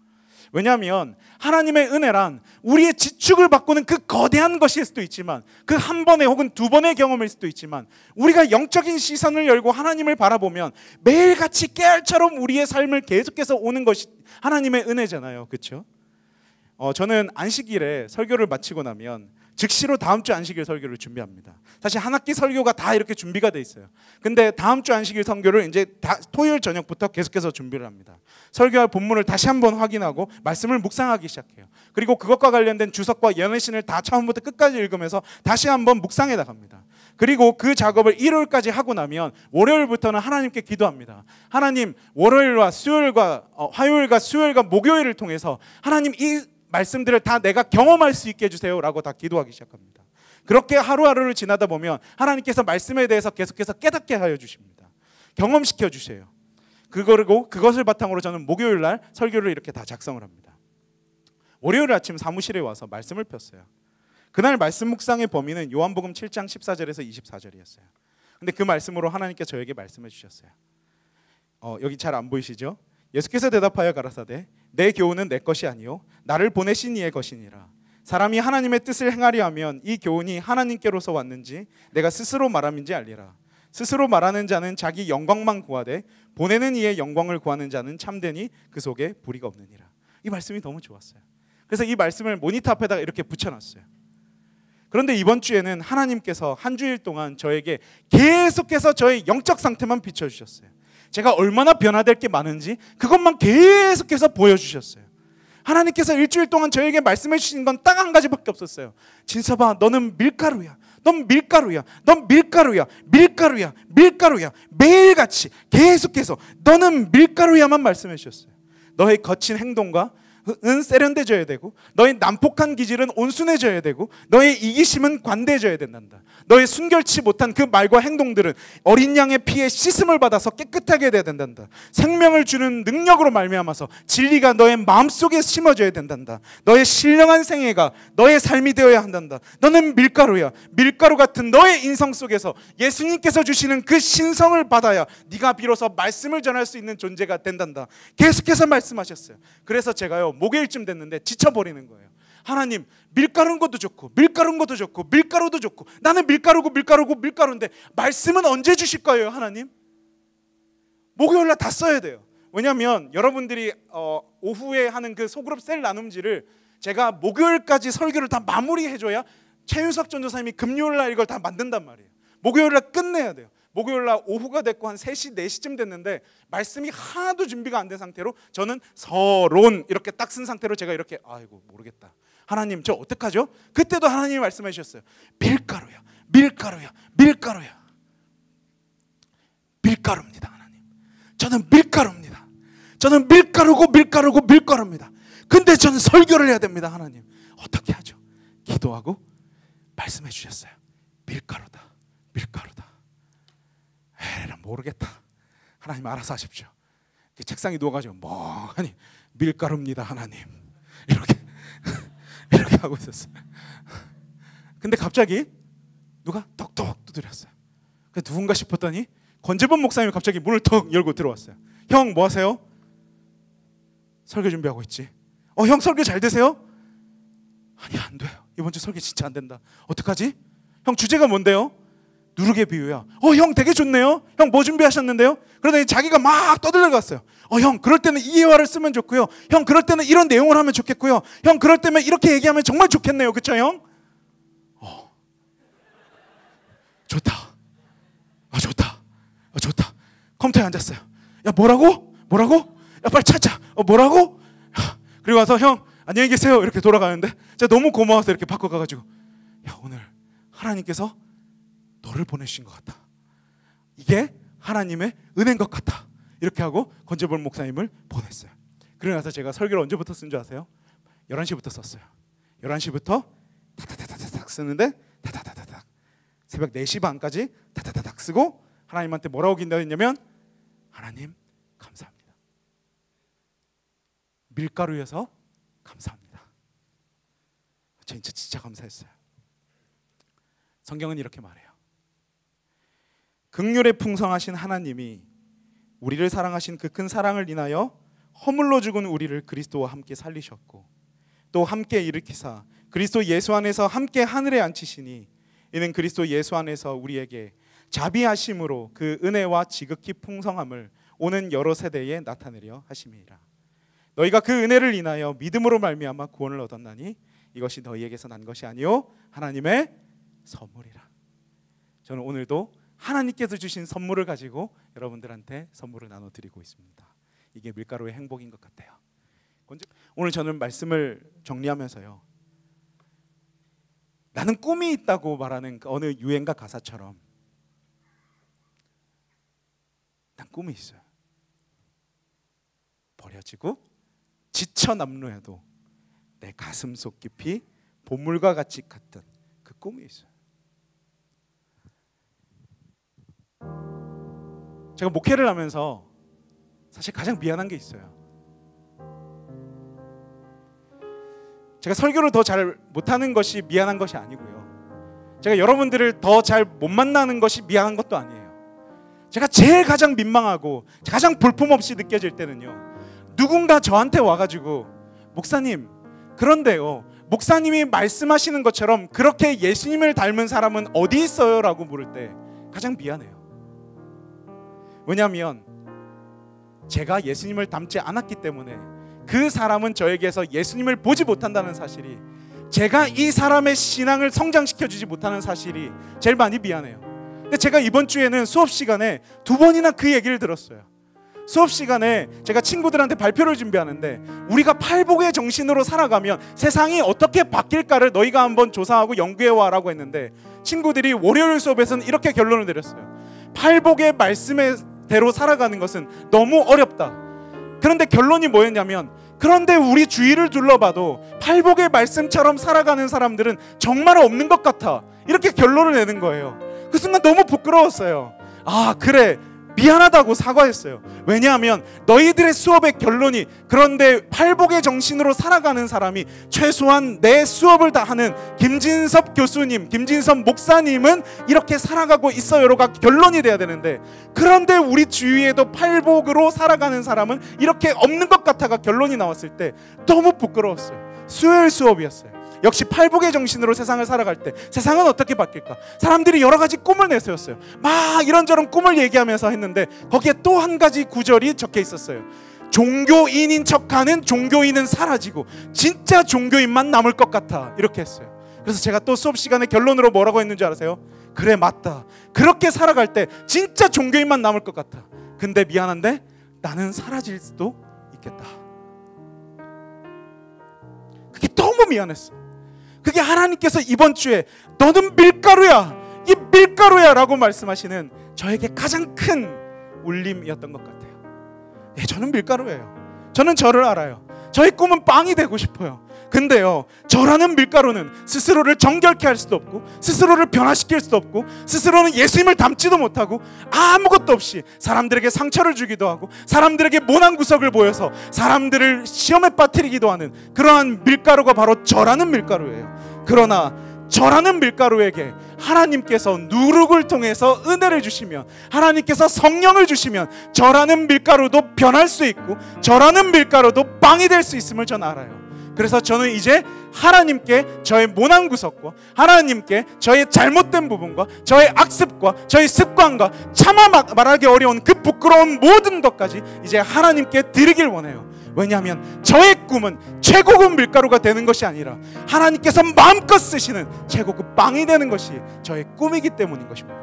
왜냐하면 하나님의 은혜란 우리의 지축을 바꾸는 그 거대한 것일 수도 있지만 그 한 번의 혹은 두 번의 경험일 수도 있지만 우리가 영적인 시선을 열고 하나님을 바라보면 매일같이 깨알처럼 우리의 삶을 계속해서 오는 것이 하나님의 은혜잖아요. 그렇죠? 저는 안식일에 설교를 마치고 나면 즉시로 다음 주 안식일 설교를 준비합니다. 사실 한 학기 설교가 다 이렇게 준비가 돼 있어요. 근데 다음 주 안식일 설교를 이제 토요일 저녁부터 계속해서 준비를 합니다. 설교할 본문을 다시 한번 확인하고 말씀을 묵상하기 시작해요. 그리고 그것과 관련된 주석과 연회신을 다 처음부터 끝까지 읽으면서 다시 한번 묵상해 나갑니다. 그리고 그 작업을 일요일까지 하고 나면 월요일부터는 하나님께 기도합니다. 하나님, 월요일과 수요일과 화요일과 수요일과 목요일을 통해서 하나님 이 말씀들을 다 내가 경험할 수 있게 해주세요 라고 다 기도하기 시작합니다. 그렇게 하루하루를 지나다 보면 하나님께서 말씀에 대해서 계속해서 깨닫게 하여 주십니다. 경험시켜 주세요. 그리고 그것을 바탕으로 저는 목요일 날 설교를 이렇게 다 작성을 합니다. 월요일 아침 사무실에 와서 말씀을 폈어요. 그날 말씀 묵상의 범위는 요한복음 7장 14절에서 24절이었어요. 근데 그 말씀으로 하나님께서 저에게 말씀해 주셨어요. 여기 잘 안 보이시죠? 예수께서 대답하여 가라사대 내 교훈은 내 것이 아니요 나를 보내신 이의 것이니라. 사람이 하나님의 뜻을 행하려 하면 이 교훈이 하나님께로서 왔는지 내가 스스로 말함인지 알리라. 스스로 말하는 자는 자기 영광만 구하되 보내는 이의 영광을 구하는 자는 참되니 그 속에 불의가 없느니라. 이 말씀이 너무 좋았어요. 그래서 이 말씀을 모니터 앞에다가 이렇게 붙여놨어요. 그런데 이번 주에는 하나님께서 한 주일 동안 저에게 계속해서 저의 영적 상태만 비춰주셨어요. 제가 얼마나 변화될 게 많은지 그것만 계속해서 보여주셨어요. 하나님께서 일주일 동안 저에게 말씀해 주신 건 딱 한 가지밖에 없었어요. 진서봐, 너는 밀가루야. 넌 밀가루야. 넌 밀가루야. 밀가루야. 밀가루야. 매일같이 계속해서 너는 밀가루야만 말씀해 주셨어요. 너의 거친 행동과 은 세련돼져야 되고 너의 난폭한 기질은 온순해져야 되고 너의 이기심은 관대해져야 된단다. 너의 순결치 못한 그 말과 행동들은 어린 양의 피에 씻음을 받아서 깨끗하게 돼야 된단다. 생명을 주는 능력으로 말미암아서 진리가 너의 마음속에 심어져야 된단다. 너의 신령한 생애가 너의 삶이 되어야 한단다. 너는 밀가루야. 밀가루 같은 너의 인성 속에서 예수님께서 주시는 그 신성을 받아야 네가 비로소 말씀을 전할 수 있는 존재가 된단다. 계속해서 말씀하셨어요. 그래서 제가요 목요일쯤 됐는데 지쳐버리는 거예요. 하나님, 밀가루인 것도 좋고 밀가루인 것도 좋고 밀가루도 좋고 나는 밀가루고 밀가루고 밀가루인데 말씀은 언제 주실 거예요 하나님? 목요일날 다 써야 돼요. 왜냐하면 여러분들이 오후에 하는 그 소그룹 셀 나눔지를 제가 목요일까지 설교를 다 마무리해줘야 최윤석 전도사님이 금요일날 이걸 다 만든단 말이에요. 목요일날 끝내야 돼요. 목요일날 오후가 됐고 한 3시, 4시쯤 됐는데 말씀이 하나도 준비가 안 된 상태로 저는 서론 이렇게 딱 쓴 상태로 제가 이렇게 아이고 모르겠다. 하나님 저 어떡하죠? 그때도 하나님이 말씀해 주셨어요. 밀가루야. 밀가루야. 밀가루야. 밀가루입니다 하나님. 저는 밀가루입니다. 저는 밀가루고 밀가루고 밀가루입니다. 근데 저는 설교를 해야 됩니다 하나님. 어떻게 하죠? 기도하고 말씀해 주셨어요. 밀가루다. 밀가루다. 에라 모르겠다. 하나님 알아서 하십시오. 책상에 누워가지고 멍하니 밀가루입니다 하나님 이렇게 하고 있었어요. 근데 갑자기 누가 톡톡 두드렸어요. 누군가 싶었더니 권재범 목사님이 갑자기 문을 턱 열고 들어왔어요. 형 뭐 하세요? 설교 준비하고 있지. 형 설교 잘 되세요? 아니 안 돼요. 이번 주 설교 진짜 안 된다. 어떡하지? 형 주제가 뭔데요? 누룩의 비유야. 형 되게 좋네요. 형 뭐 준비하셨는데요? 그러더니 자기가 막 떠들어갔어요. 형 그럴 때는 이 예화를 쓰면 좋고요. 형 그럴 때는 이런 내용을 하면 좋겠고요. 형 그럴 때면 이렇게 얘기하면 정말 좋겠네요. 그쵸 형? 좋다. 좋다. 좋다. 컴퓨터에 앉았어요. 야 뭐라고? 야 빨리 찾자. 뭐라고? 그리고 와서 형 안녕히 계세요. 이렇게 돌아가는데 제가 너무 고마워서 이렇게 바꿔가가지고 야 오늘 하나님께서 너를 보내신 것 같다. 이게 하나님의 은혜인 것 같다. 이렇게 하고 권재범 목사님을 보냈어요. 그러고 나서 제가 설교를 언제부터 쓴 줄 아세요? 11시부터 썼어요. 11시부터 타타타타닥 쓰는데 타타타타닥 새벽 4시 반까지 타타타닥 쓰고 하나님한테 뭐라고 기도했냐면 하나님 감사합니다. 밀가루여서 감사합니다. 진짜 감사했어요. 성경은 이렇게 말해요. 긍휼에 풍성하신 하나님이 우리를 사랑하신 그 큰 사랑을 인하여 허물로 죽은 우리를 그리스도와 함께 살리셨고 또 함께 일으키사 그리스도 예수 안에서 함께 하늘에 앉히시니 이는 그리스도 예수 안에서 우리에게 자비하심으로 그 은혜와 지극히 풍성함을 오는 여러 세대에 나타내려 하심이라. 너희가 그 은혜를 인하여 믿음으로 말미암아 구원을 얻었나니 이것이 너희에게서 난 것이 아니요 하나님의 선물이라. 저는 오늘도 하나님께서 주신 선물을 가지고 여러분들한테 선물을 나눠드리고 있습니다. 이게 밀가루의 행복인 것 같아요. 오늘 저는 말씀을 정리하면서요, 나는 꿈이 있다고 말하는 어느 유행가 가사처럼 난 꿈이 있어요. 버려지고 지쳐 남루해도 내 가슴 속 깊이 보물과 같이 갔던 그 꿈이 있어요. 제가 목회를 하면서 사실 가장 미안한 게 있어요. 제가 설교를 더 잘 못하는 것이 미안한 것이 아니고요, 제가 여러분들을 더 잘 못 만나는 것이 미안한 것도 아니에요. 제가 제일 가장 민망하고 가장 볼품없이 느껴질 때는요, 누군가 저한테 와가지고 목사님, 그런데요, 목사님이 말씀하시는 것처럼 그렇게 예수님을 닮은 사람은 어디 있어요? 라고 물을 때 가장 미안해요. 왜냐하면 제가 예수님을 닮지 않았기 때문에 그 사람은 저에게서 예수님을 보지 못한다는 사실이, 제가 이 사람의 신앙을 성장시켜주지 못하는 사실이 제일 많이 미안해요. 근데 제가 이번 주에는 수업 시간에 2번이나 그 얘기를 들었어요. 수업 시간에 제가 친구들한테 발표를 준비하는데, 우리가 팔복의 정신으로 살아가면 세상이 어떻게 바뀔까를 너희가 한번 조사하고 연구해와 라고 했는데, 친구들이 월요일 수업에서는 이렇게 결론을 내렸어요. 팔복의 말씀대로 살아가는 것은 너무 어렵다. 그런데 결론이 뭐였냐면, 그런데 우리 주위를 둘러봐도 팔복의 말씀처럼 살아가는 사람들은 정말 없는 것 같아, 이렇게 결론을 내는 거예요. 그 순간 너무 부끄러웠어요. 아, 그래, 미안하다고 사과했어요. 왜냐하면 너희들의 수업의 결론이, 그런데 팔복의 정신으로 살아가는 사람이 최소한 내 수업을 다 하는 김진섭 교수님, 김진섭 목사님은 이렇게 살아가고 있어요가 결론이 돼야 되는데, 그런데 우리 주위에도 팔복으로 살아가는 사람은 이렇게 없는 것 같아가 결론이 나왔을 때 너무 부끄러웠어요. 수요일 수업이었어요. 역시 팔복의 정신으로 세상을 살아갈 때 세상은 어떻게 바뀔까? 사람들이 여러 가지 꿈을 내세웠어요. 막 이런저런 꿈을 얘기하면서 했는데, 거기에 또 한 가지 구절이 적혀 있었어요. 종교인인 척하는 종교인은 사라지고 진짜 종교인만 남을 것 같아, 이렇게 했어요. 그래서 제가 또 수업 시간에 결론으로 뭐라고 했는지 아세요? 그래, 맞다. 그렇게 살아갈 때 진짜 종교인만 남을 것 같아. 근데 미안한데 나는 사라질 수도 있겠다. 그게 너무 미안했어. 그게 하나님께서 이번 주에 너는 밀가루야, 이 밀가루야 라고 말씀하시는 저에게 가장 큰 울림이었던 것 같아요. 네, 저는 밀가루예요. 저는 저를 알아요. 저의 꿈은 빵이 되고 싶어요. 근데요, 저라는 밀가루는 스스로를 정결케 할 수도 없고, 스스로를 변화시킬 수도 없고, 스스로는 예수님을 닮지도 못하고, 아무것도 없이 사람들에게 상처를 주기도 하고, 사람들에게 모난 구석을 보여서 사람들을 시험에 빠뜨리기도 하는 그러한 밀가루가 바로 저라는 밀가루예요. 그러나 저라는 밀가루에게 하나님께서 누룩을 통해서 은혜를 주시면, 하나님께서 성령을 주시면 저라는 밀가루도 변할 수 있고, 저라는 밀가루도 빵이 될 수 있음을 저는 알아요. 그래서 저는 이제 하나님께 저의 모난 구석과, 하나님께 저의 잘못된 부분과, 저의 악습과, 저의 습관과, 차마 말하기 어려운 그 부끄러운 모든 것까지 이제 하나님께 드리길 원해요. 왜냐하면 저의 꿈은 최고급 밀가루가 되는 것이 아니라 하나님께서 마음껏 쓰시는 최고급 빵이 되는 것이 저의 꿈이기 때문인 것입니다.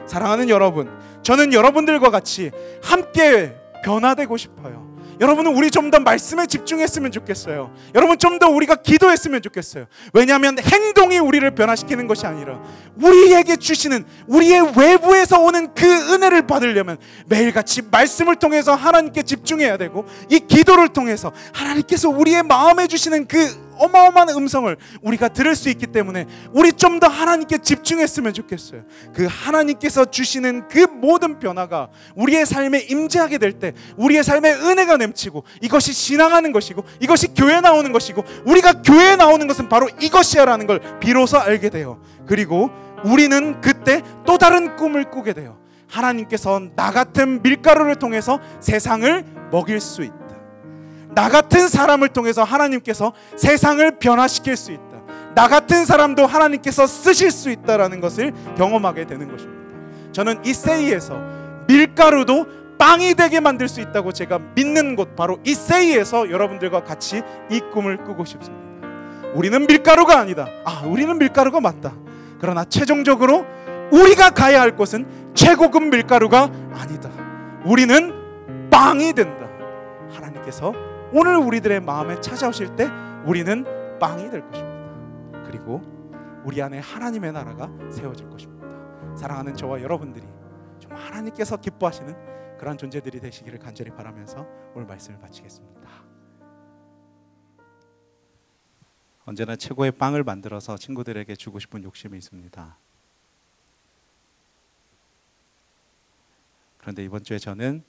사랑하는 여러분, 저는 여러분들과 같이 함께 변화되고 싶어요. 여러분은 우리 좀 더 말씀에 집중했으면 좋겠어요. 여러분 좀 더 우리가 기도했으면 좋겠어요. 왜냐하면 행동이 우리를 변화시키는 것이 아니라 우리에게 주시는, 우리의 외부에서 오는 그 은혜를 받으려면 매일같이 말씀을 통해서 하나님께 집중해야 되고, 이 기도를 통해서 하나님께서 우리의 마음에 주시는 그 어마어마한 음성을 우리가 들을 수 있기 때문에 우리 좀 더 하나님께 집중했으면 좋겠어요. 그 하나님께서 주시는 그 모든 변화가 우리의 삶에 임재하게 될 때 우리의 삶에 은혜가 넘치고, 이것이 신앙하는 것이고, 이것이 교회 나오는 것이고, 우리가 교회에 나오는 것은 바로 이것이야 라는 걸 비로소 알게 돼요. 그리고 우리는 그때 또 다른 꿈을 꾸게 돼요. 하나님께서 나 같은 밀가루를 통해서 세상을 먹일 수 있다. 나 같은 사람을 통해서 하나님께서 세상을 변화시킬 수 있다. 나 같은 사람도 하나님께서 쓰실 수 있다라는 것을 경험하게 되는 것입니다. 저는 이 세이에서 밀가루도 빵이 되게 만들 수 있다고 제가 믿는 곳, 바로 이 세이에서 여러분들과 같이 이 꿈을 꾸고 싶습니다. 우리는 밀가루가 아니다. 우리는 밀가루가 맞다. 그러나 최종적으로 우리가 가야 할 곳은 최고급 밀가루가 아니다. 우리는 빵이 된다. 하나님께서 오늘 우리들의 마음에 찾아오실 때 우리는 빵이 될 것입니다. 그리고 우리 안에 하나님의 나라가 세워질 것입니다. 사랑하는 저와 여러분들이 좀 하나님께서 기뻐하시는 그런 존재들이 되시기를 간절히 바라면서 오늘 말씀을 마치겠습니다. 언제나 최고의 빵을 만들어서 친구들에게 주고 싶은 욕심이 있습니다. 그런데 이번 주에 저는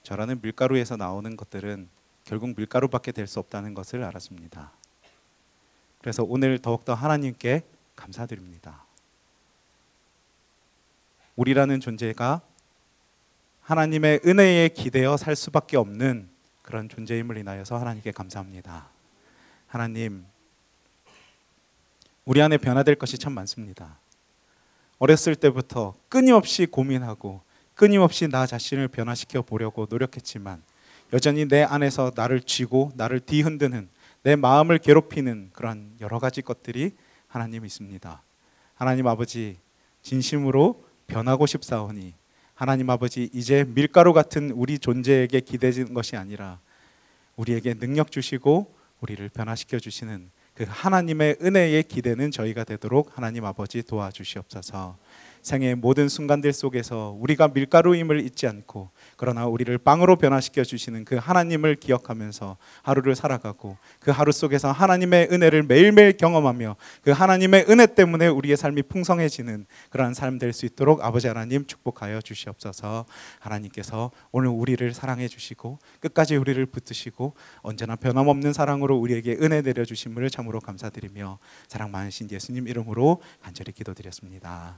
저라는 밀가루에서 나오는 것들은 결국 밀가루밖에 될 수 없다는 것을 알았습니다. 그래서 오늘 더욱더 하나님께 감사드립니다. 우리라는 존재가 하나님의 은혜에 기대어 살 수밖에 없는 그런 존재임을 인하여서 하나님께 감사합니다. 하나님, 우리 안에 변화될 것이 참 많습니다. 어렸을 때부터 끊임없이 고민하고 끊임없이 나 자신을 변화시켜 보려고 노력했지만 여전히 내 안에서 나를 쥐고 나를 뒤흔드는, 내 마음을 괴롭히는 그런 여러 가지 것들이 하나님 있습니다. 하나님 아버지, 진심으로 변하고 싶사오니 하나님 아버지, 이제 밀가루 같은 우리 존재에게 기대는 것이 아니라 우리에게 능력 주시고 우리를 변화시켜 주시는 그 하나님의 은혜에 기대는 저희가 되도록 하나님 아버지 도와주시옵소서. 생애의 모든 순간들 속에서 우리가 밀가루임을 잊지 않고, 그러나 우리를 빵으로 변화시켜 주시는 그 하나님을 기억하면서 하루를 살아가고, 그 하루 속에서 하나님의 은혜를 매일매일 경험하며 그 하나님의 은혜 때문에 우리의 삶이 풍성해지는 그러한 삶 될 수 있도록 아버지 하나님 축복하여 주시옵소서. 하나님께서 오늘 우리를 사랑해 주시고 끝까지 우리를 붙드시고 언제나 변함없는 사랑으로 우리에게 은혜 내려주심을 참으로 감사드리며 사랑 많으신 예수님 이름으로 간절히 기도드렸습니다.